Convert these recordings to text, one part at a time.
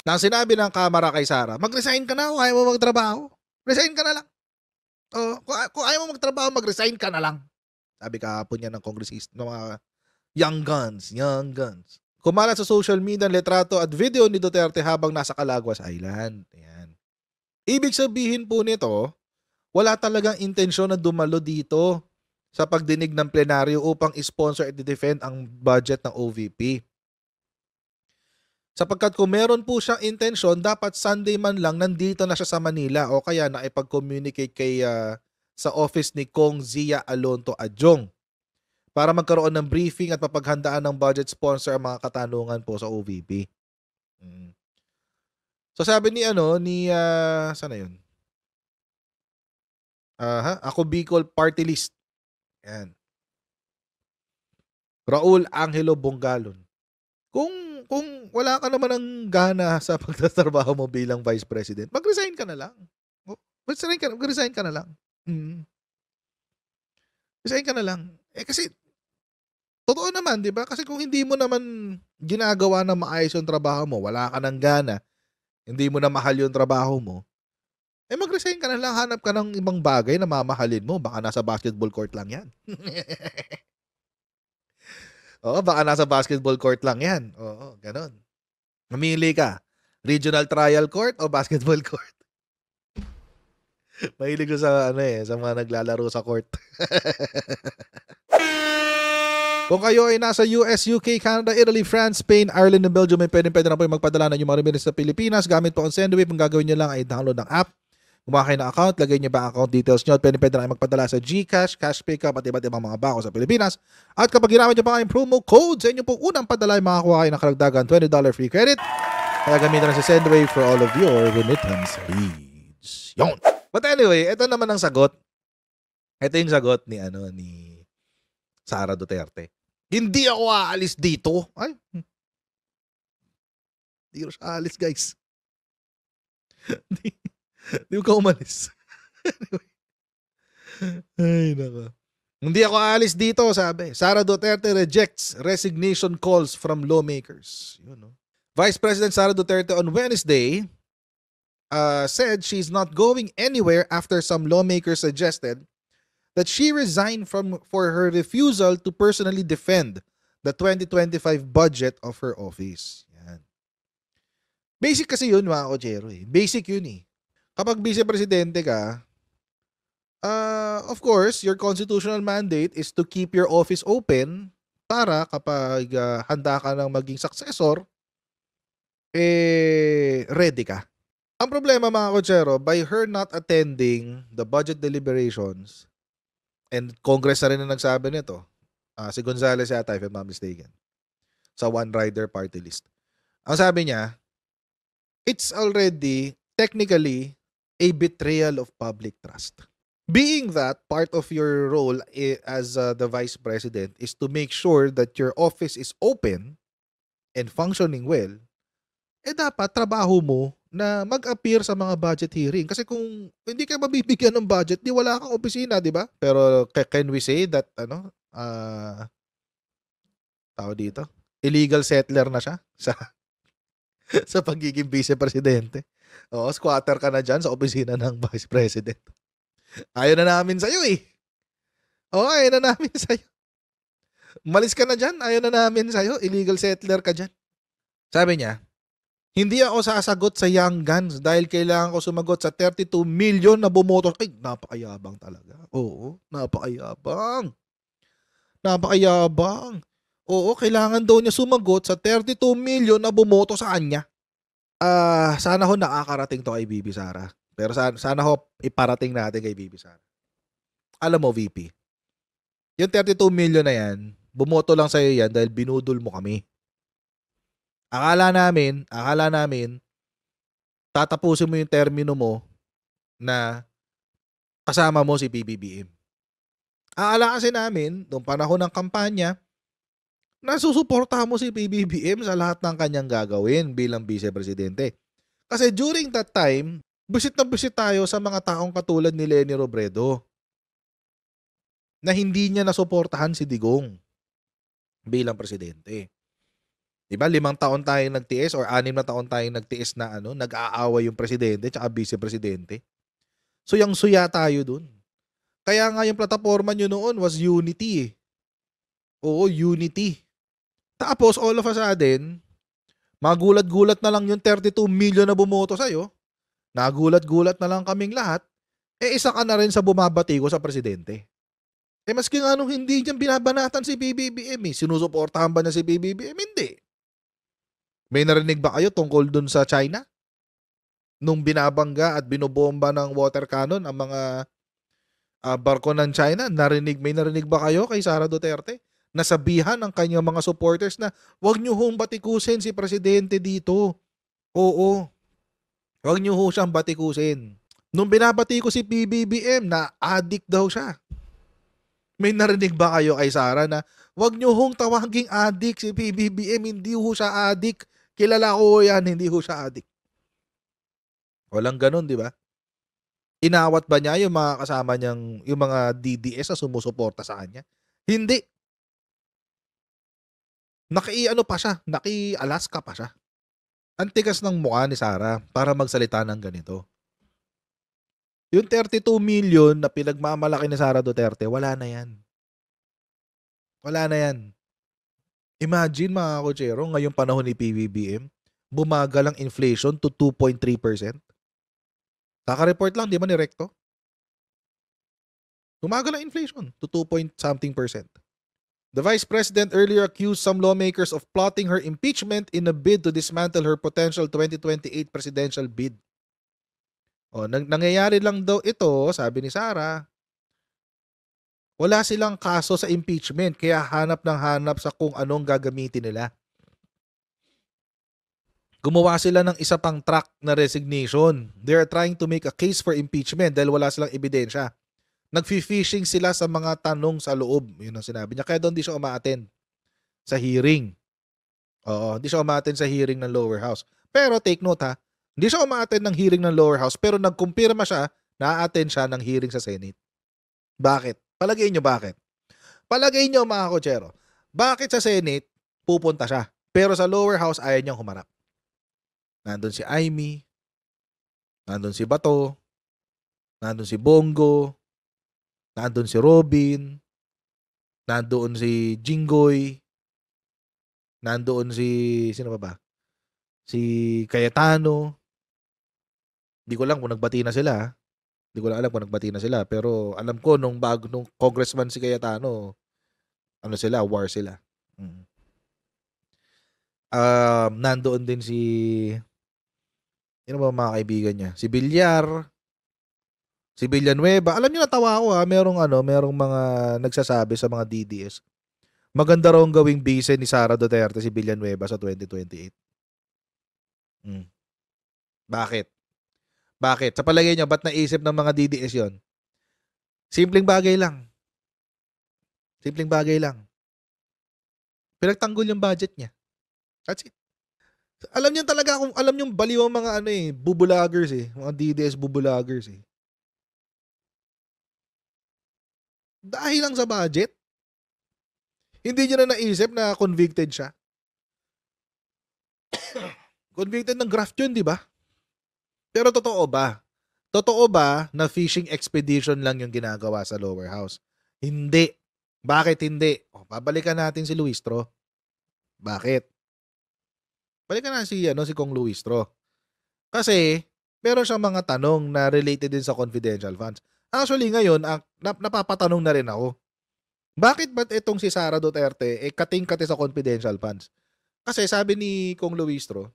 Nang sinabi ng Kamara kay Sara, mag-resign ka na kung ayaw mo magtrabaho. Resign ka na lang. Oo, kung ayaw mo magtrabaho, mag-resign ka na lang. Sabi kahapon niya ng kongresista, ng mga young guns. Kumalat sa social media ang litrato at video ni Duterte habang nasa Calaguas Island. Ayan. Ibig sabihin po nito, wala talagang intensyon na dumalo dito sa pagdinig ng plenaryo upang sponsor at defend ang budget ng OVP. Sapagkat kung meron po siyang intensyon, dapat Sunday man lang nandito na siya sa Manila o kaya nakipag-communicate kay sa office ni Kong Zia Alonto Adjong para magkaroon ng briefing at mapaghandaan ng budget sponsor ang mga katanungan po sa OVP. So sabi ni sana yun? Ako Bicol Party List. Yan. Raul Angelo Bongalon. Kung wala ka naman ng gana sa pagtatrabaho mo bilang Vice President, mag-resign ka na lang. Mag-resign ka na lang. Resign ka na lang. Kasi, totoo naman, di ba? Kasi kung hindi mo naman ginagawa na maayos yung trabaho mo, wala ka ng gana, hindi mo na mahal yung trabaho mo, mag-resign ka na lang, hanap ka ng ibang bagay na mamahalin mo. Baka nasa basketball court lang yan. Oo, baka nasa basketball court lang yan. Oo, ganun. Mamili ka. Regional trial court o basketball court? Mahilig ko sa sa mga naglalaro sa court. Kung kayo ay nasa US, UK, Canada, Italy, France, Spain, Ireland, and Belgium, pwede na po yung magpadala ng yung mga remittance sa Pilipinas. Gamit po ang Sendwave. Ang gagawin nyo lang ay download ng app. Kumuha kayo ng account, lagay nyo ba ang account details nyo at pwede na kayo magpadala sa GCash, Cash Pickup at iba't ibang mga bako sa Pilipinas. At kapag ginamit nyo pa kayong promo code, sa inyo pong unang padala ay makakuha kayo ng karagdagan $20 free credit. Kaya gamitin na sa Sendwave for all of your remittance needs. Yon. But anyway, ito naman ang sagot. Ito yung sagot ni Sara Duterte. Hindi ako aalis dito. Ay. Hindi ko siya aalis, guys. Hindi ko umalis. Ay, nako. Hindi ako aalis dito, sabi. Sara Duterte rejects resignation calls from lawmakers. Yun, no? Vice President Sara Duterte on Wednesday said she's not going anywhere after some lawmakers suggested that she resign for her refusal to personally defend the 2025 budget of her office. Yan. Basic kasi yun, mga kochero. Basic yun eh. Kapag vice-presidente ka, of course, your constitutional mandate is to keep your office open para kapag handa ka ng maging successor, ready ka. Ang problema, mga kochero, by her not attending the budget deliberations, and Congress na rin na nagsabi nito, si Gonzales yata, if I'm not mistaken, sa One Rider Party List. Ang sabi niya, it's already, technically, a betrayal of public trust. Being that part of your role as the Vice President is to make sure that your office is open and functioning well, dapat trabaho mo na mag-appear sa mga budget hearing. Kasi kung hindi ka mabibigyan ng budget, di wala kang opisina, di ba? Pero can we say that, tao dito, illegal settler na siya sa pagiging vice-presidente? Oo, squatter ka na dyan sa opisina ng Vice President. Ayaw na namin sa'yo eh. Oo, ayaw na namin sa'yo. Malis ka na dyan, ayaw na namin sa'yo. Illegal settler ka dyan. Sabi niya, hindi ako sasagot sa Young Guns dahil kailangan ko sumagot sa 32 million na bumoto. Ay, napakayabang talaga. Oo, napakayabang. Napakayabang. Oo, kailangan daw niya sumagot sa 32 million na bumoto sa kanya. Sana ho nakakarating to kay Bibi Sara. Pero sana ho iparating natin kay Bibi Sara. Alam mo, VP, yung 32 million na yan, bumoto lang sa'yo yan dahil binudol mo kami. Akala namin, tatapusin mo yung termino mo na kasama mo si PBBM. Akala kasi namin, noong panahon ng kampanya, nasusuportahan mo si PBBM sa lahat ng kanyang gagawin bilang vice-presidente. Kasi during that time, bisit na bisit tayo sa mga taong katulad ni Leni Robredo na hindi niya nasuportahan si Digong bilang presidente. 'Di ba 5 taon tayong nagtiis or 6 na taon tayong nagtiis na nag-aaway yung presidente tsaka vice presidente. Suyang-suya tayo dun. Kaya nga yung plataporma niyo noon was unity, eh. Oo, unity. Tapos all of a sudden, magulat-gulat na lang yung 32 million na bumoto sa'yo, nagulat-gulat na lang kaming lahat, isa ka na rin sa bumabati ko sa presidente. Maski nga nung hindi niya binabanatan si PBBM, sinusuportahan ba niya si PBBM? Hindi. May narinig ba kayo tungkol dun sa China? Nung binabangga at binobomba ng water cannon ang mga barko ng China, may narinig ba kayo kay Sara Duterte? Nasabihan ang kanyang mga supporters na wag niyo hong batikusin si presidente dito. Oo, wag niyo ho siyang batikusin. Nung binabati ko si PBBM na addict daw siya. May narinig ba kayo kay Sara na wag niyo hong tawaging addict si PBBM, hindi ho siya addict. Kilala ko yan, hindi ho siya addict. Walang ganun, di ba? Inawat ba niya yung mga kasama niyang, yung mga DDS na sumusuporta sa kanya? Hindi. Naki-ano pa siya, naki-Alaska pa siya. Ang tigas ng mukha ni Sara para magsalita ng ganito. Yung 32 million na pinagmamalaki ni Sara Duterte, wala na yan. Wala na yan. Imagine mga kotsero, ngayong panahon ni PBBM, bumagal ang inflation to 2.3%. Kaka-report lang, di ba ni Recto? Bumagal ang inflation to 2-point-something%. The Vice President earlier accused some lawmakers of plotting her impeachment in a bid to dismantle her potential 2028 presidential bid. Nangyayari lang daw ito, sabi ni Sara. Wala silang kaso sa impeachment, kaya hanap ng hanap sa kung anong gagamitin nila. Gumawa sila ng isa pang track na resignation. They are trying to make a case for impeachment dahil wala silang ebidensya. Nag-fishing sila sa mga tanong sa loob. Yun ang sinabi niya. Kaya doon di siya umaattend sa hearing. Oo, di siya umaattend sa hearing ng lower house. Pero take note ha, hindi siya umaattend ng hearing ng lower house pero nagkumpirma siya na a-attend siya ng hearing sa Senate. Bakit? Palagay nyo bakit? Palagay nyo mga kotsero, bakit sa Senate pupunta siya? Pero sa lower house ayaw niyang humarap. Nandun si Amy, nandun si Bato, nandun si Bongo, nandun si Robin, nandoon si Jinggoy, nandoon si, sino ba? Si Cayetano. Hindi ko lang kung nagbati na sila. Hindi ko lang alam kung nagbati na sila. Pero alam ko nung congressman si Cayetano, war sila. Nandoon din si, sino ba mga kaibigan niya? Si Villar, si Villanueva. Alam niyo, natawa ako ha, merong mga nagsasabi sa mga DDS. Maganda raw ang gawing base ni Sara Duterte si Villanueva sa 2028. Bakit? Bakit? Sa palagay niyo, ba't naisip ng mga DDS yon? Simpleng bagay lang. Simpleng bagay lang. Pinagtanggol yung budget niya. That's it. Alam niyo talaga kung alam niyo baliw ang mga bubulagers mga DDS bubulagers Dahil lang sa budget. Hindi niyo na naisip na convicted siya. Convicted ng graft yun, di ba? Pero totoo ba? Totoo ba na fishing expedition lang yung ginagawa sa lower house? Hindi. Bakit hindi? Babalikan natin si Luistro. Bakit? Balikan natin si Kong Luistro. Kasi, meron siyang mga tanong na related din sa confidential funds. Actually, ngayon, napapatanong na rin ako. Bakit ba't itong si Sara Duterte kating-kati sa confidential funds? Kasi sabi ni Kong Luistro,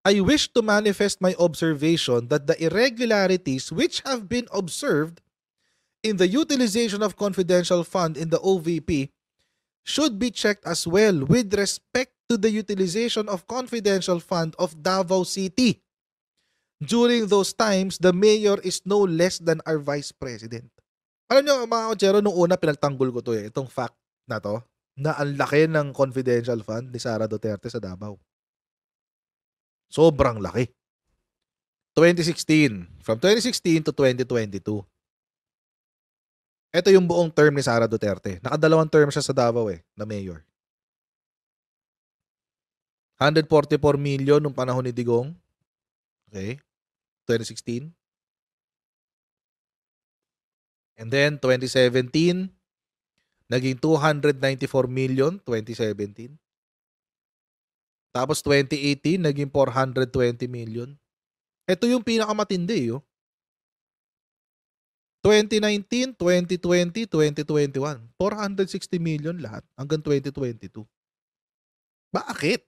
I wish to manifest my observation that the irregularities which have been observed in the utilization of confidential fund in the OVP should be checked as well with respect to the utilization of confidential fund of Davao City. During those times, the mayor is no less than our vice president. Alam niyo mga kotsero, nung una pinagtanggol ko to itong fact na to, na ang laki ng confidential fund ni Sara Duterte sa Davao. Sobrang laki. 2016. From 2016 to 2022. Ito yung buong term ni Sara Duterte. Nakadalawang term siya sa Davao na mayor. 144 million nung panahon ni Digong. Okay? 2016. And then 2017, naging 294 million 2017. Tapos 2018, naging 420 million. Ito yung pinakamatindi, oh. 2019, 2020, 2021. 460 million lahat hanggang 2022. Bakit?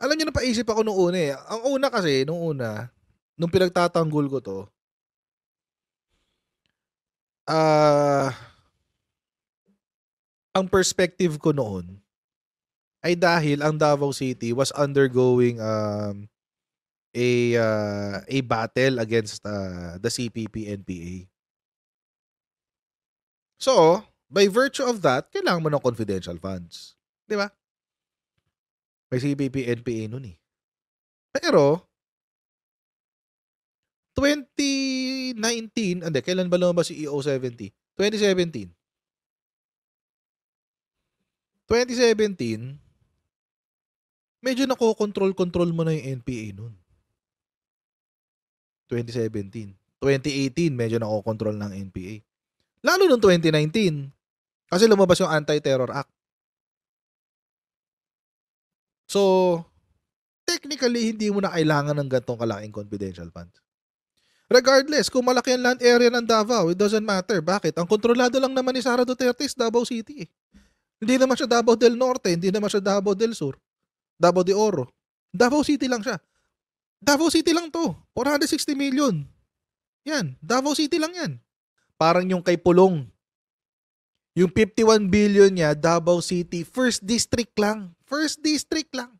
Alam niyo, napaisip ako nung una eh. Ang una kasi, nung pinagtatanggol ko to, ang perspective ko noon ay dahil ang Davao City was undergoing a battle against the CPP-NPA. So, by virtue of that, kailangan mo ng confidential funds. Di ba? May CPP-NPA nun eh. Pero, 2019, kailan ba lumabas si EO70? 2017. 2017, medyo nakokontrol mo na yung NPA nun. 2017. 2018, medyo nakokontrol ng NPA. Lalo nung 2019, kasi lumabas yung Anti-Terror Act. So, technically, hindi mo na kailangan ng gantong kalaking confidential funds. Regardless, kung malaki ang land area ng Davao, it doesn't matter. Bakit? Ang kontrolado lang naman ni Sara Duterte is Davao City. Hindi naman siya Davao del Norte, hindi naman siya Davao del Sur, Davao de Oro. Davao City lang siya. Davao City lang to. 460 million. Yan. Davao City lang yan. Parang yung kay Pulong. Yung 51 billion niya, Davao City, first district lang. First district lang.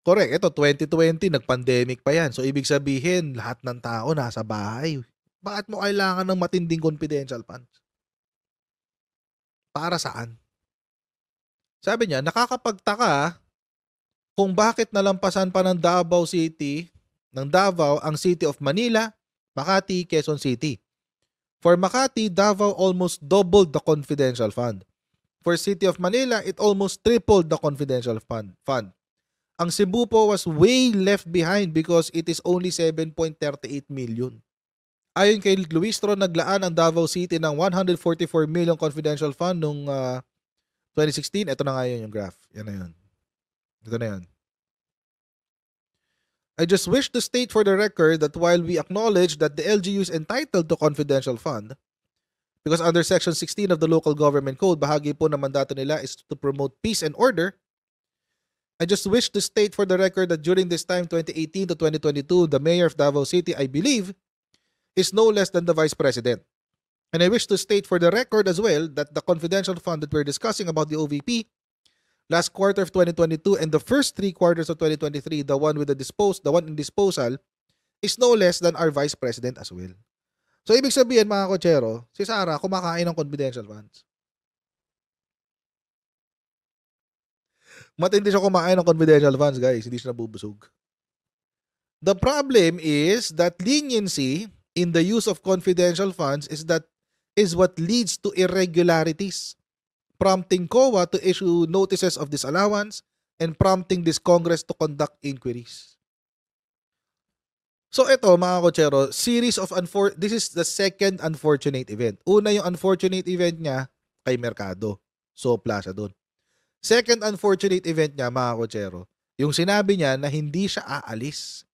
Correct. Ito, 2020, nag-pandemic pa yan. So, ibig sabihin, lahat ng tao nasa bahay. Bakit mo kailangan ng matinding confidential funds? Para saan? Sabi niya, nakakapagtaka kung bakit nalampasan pa ng Davao City, ng Davao, ang City of Manila, Makati, Quezon City. For Makati, Davao almost doubled the confidential fund. For City of Manila, it almost tripled the confidential fund. Ang Cebu po was way left behind because it is only 7.38 million. Ayon kay Luis Tron, naglaan ang Davao City ng 144 million confidential fund noong 2016. Ito na nga yun yung graph. Yan na yun. Ito na yun. I just wish to state for the record that while we acknowledge that the LGU is entitled to confidential fund, because under Section 16 of the Local Government Code, bahagi po ng mandato nila is to promote peace and order, I just wish to state for the record that during this time, 2018 to 2022, the mayor of Davao City, I believe, is no less than the vice president. And I wish to state for the record as well that the confidential fund that we're discussing about the OVP, last quarter of 2022 and the first 3 quarters of 2023, the one in disposal, is no less than our vice president as well. So, ibig sabihin, mga kotsero, si Sara kumakain ng confidential funds. Matindi siya kumain ng confidential funds, guys. Hindi siya nabubusog. The problem is that leniency in the use of confidential funds is what leads to irregularities, prompting COA to issue notices of disallowance and prompting this Congress to conduct inquiries. So ito, mga kotsero, this is the second unfortunate event. Una, yung unfortunate event niya kay Mercado. So, plaza doon. Second unfortunate event niya, mga kotsero, yung sinabi niya na hindi siya aalis.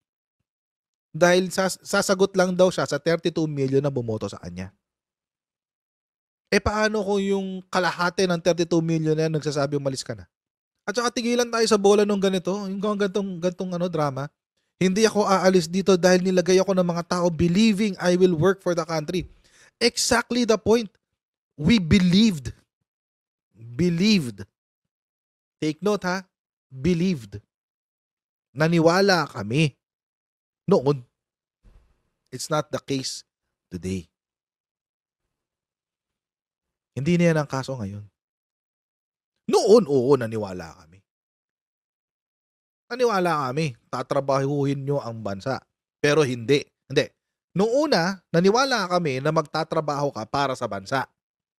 Dahil sasagot lang daw siya sa 32 million na bumoto sa kanya. Paano kung yung kalahati ng 32 million na yan nagsasabi umalis ka na? At saka tigilan tayo sa bola nung ganito, yung gantong drama. Hindi ako aalis dito dahil nilagay ako ng mga tao believing I will work for the country. Exactly the point. We believed. Take note ha. Believed. Naniwala kami. Noon. It's not the case today. Hindi na yan ang kaso ngayon. Noon, oo, naniwala kami. Tatrabahuhin nyo ang bansa. Pero hindi. Noong una, naniwala kami na magtatrabaho ka para sa bansa.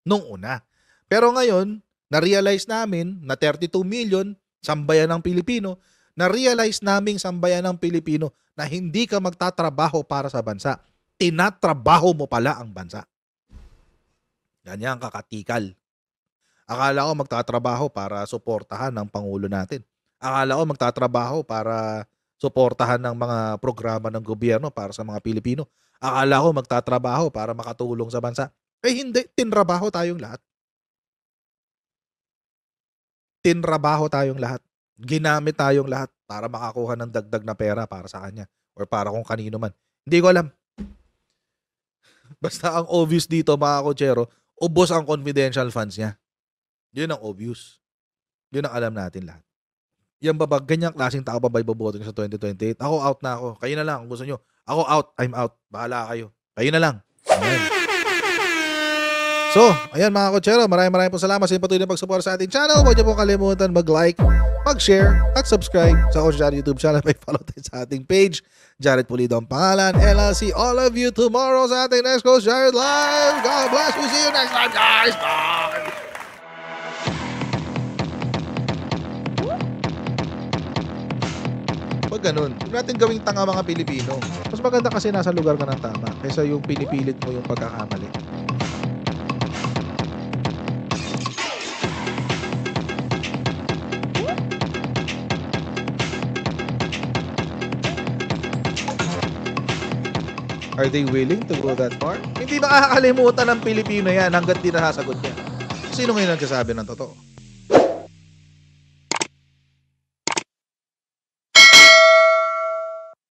Noong una. Pero ngayon, na-realize namin na 32 million, Sambayan ng Pilipino, na-realize naming sambayan ng Pilipino na hindi ka magtatrabaho para sa bansa. Tinatrabaho mo pala ang bansa. Ganyan kakatikal. Akala ko magtatrabaho para suportahan ng Pangulo natin. Akala ko magtatrabaho para suportahan ng mga programa ng gobyerno para sa mga Pilipino. Akala ko magtatrabaho para makatulong sa bansa. Eh hindi, tinrabaho tayong lahat. Tinrabaho tayong lahat. Ginamit tayong lahat para makakuha ng dagdag na pera para sa kanya or para kung kanino man. Hindi ko alam. Basta ang obvious dito, mga kotsero, ubos ang confidential funds niya. Yun ang obvious. Yun ang alam natin lahat. Yan ba ganyang klaseng tao ba iboboto niyo sa 2028? Ako out na ako. Kayo na lang kung gusto nyo. Ako out, I'm out. Bahala kayo. Kayo na lang. Ayan. So, ayan mga kotsero, maraming po salamat sa patuloy na pag-support sa ating channel. Huwag niyo po kalimutan mag-like, mag-share, at subscribe sa Coach Jared YouTube channel. May follow tayo sa ating page. Jared Pulido ang pangalan. And I'll see all of you tomorrow sa ating next Coach Jared Live. God bless. We'll see you next time, guys. Bye! Pag ganun, huwag natin gawing tanga mga Pilipino. Mas maganda kasi nasa lugar ka ng tama kaysa yung pinipilit mo yung pagkakamali. Are they willing to go that far? Hindi makakalimutan ng Pilipino yan hanggat di nasasagot niya. Sino ngayon nagsasabi ng totoo?